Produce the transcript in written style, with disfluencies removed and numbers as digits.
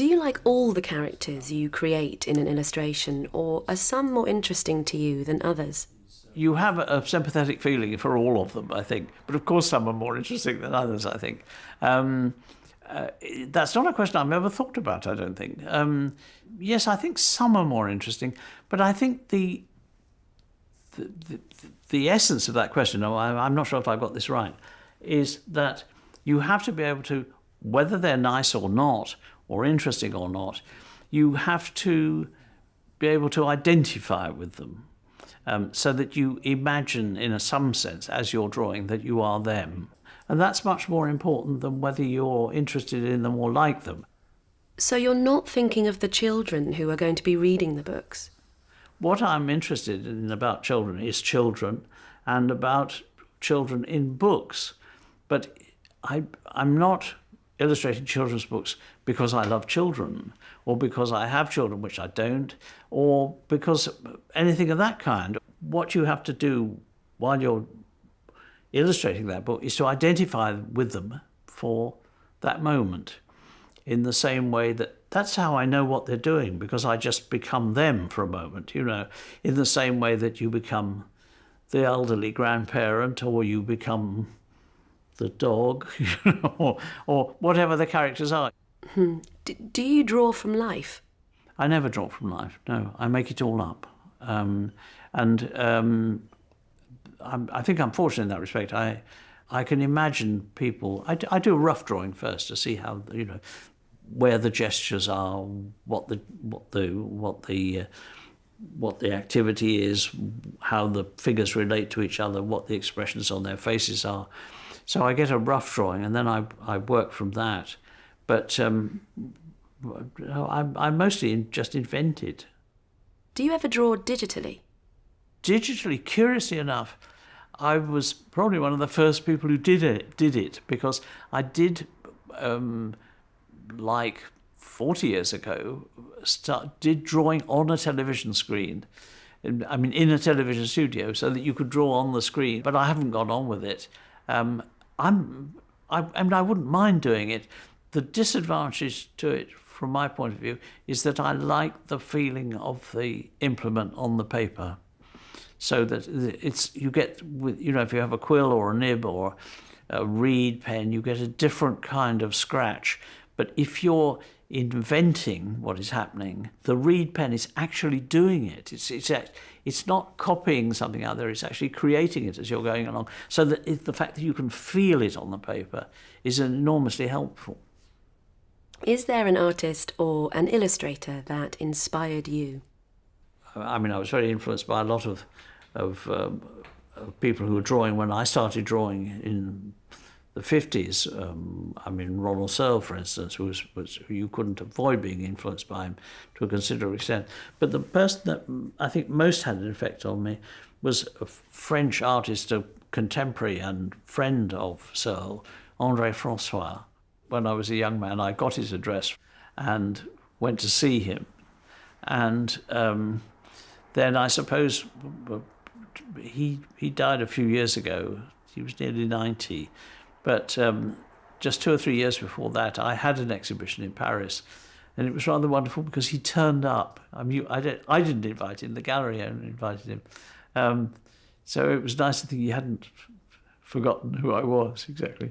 Do you like all the characters you create in an illustration, or are some more interesting to you than others? You have a sympathetic feeling for all of them, I think. But of course, some are more interesting than others, I think. Um, that's not a question I've ever thought about, I don't think. Yes, I think some are more interesting, but I think the essence of that question, I'm not sure if I've got this right, is that you have to be able to, whether they're nice or not, or interesting or not, you have to be able to identify with them. So that you imagine, in some sense, as you're drawing, that you are them. And that's much more important than whether you're interested in them or like them. So you're not thinking of the children who are going to be reading the books? What I'm interested in about children is children, and about children in books. But I'm not illustrating children's books because I love children, or because I have children, which I don't, or because anything of that kind. What you have to do while you're illustrating that book is to identify with them for that moment, in the same way that's how I know what they're doing, because I just become them for a moment, in the same way that you become the elderly grandparent, or you become the dog, or whatever the characters are. Do you draw from life? I never draw from life, no. I make it all up. I think I'm fortunate in that respect. I can imagine people. I do a rough drawing first to see how, where the gestures are, what the activity is, how the figures relate to each other, what the expressions on their faces are. So I get a rough drawing, and then I work from that. But I mostly just invented. Do you ever draw digitally? Digitally, curiously enough, I was probably one of the first people who did it, because I did, like 40 years ago, did drawing on a television screen. In a television studio, so that you could draw on the screen. But I haven't gone on with it. I wouldn't mind doing it. The disadvantage to it, from my point of view, is that I like the feeling of the implement on the paper. So that you get, if you have a quill or a nib or a reed pen, you get a different kind of scratch. But if you're inventing what is happening, the reed pen is actually doing it. It's not copying something out there, it's actually creating it as you're going along. So that the fact that you can feel it on the paper is enormously helpful. Is there an artist or an illustrator that inspired you? I was very influenced by a lot of people who were drawing when I started drawing in the 50s. Ronald Searle, for instance, who you couldn't avoid being influenced by him to a considerable extent. But the person that I think most had an effect on me was a French artist, a contemporary and friend of Searle, André François. When I was a young man, I got his address and went to see him. And then I suppose he died a few years ago. He was nearly 90. But just 2 or 3 years before that, I had an exhibition in Paris, and it was rather wonderful because he turned up. I didn't invite him; the gallery only invited him. So it was nice to think he hadn't forgotten who I was exactly.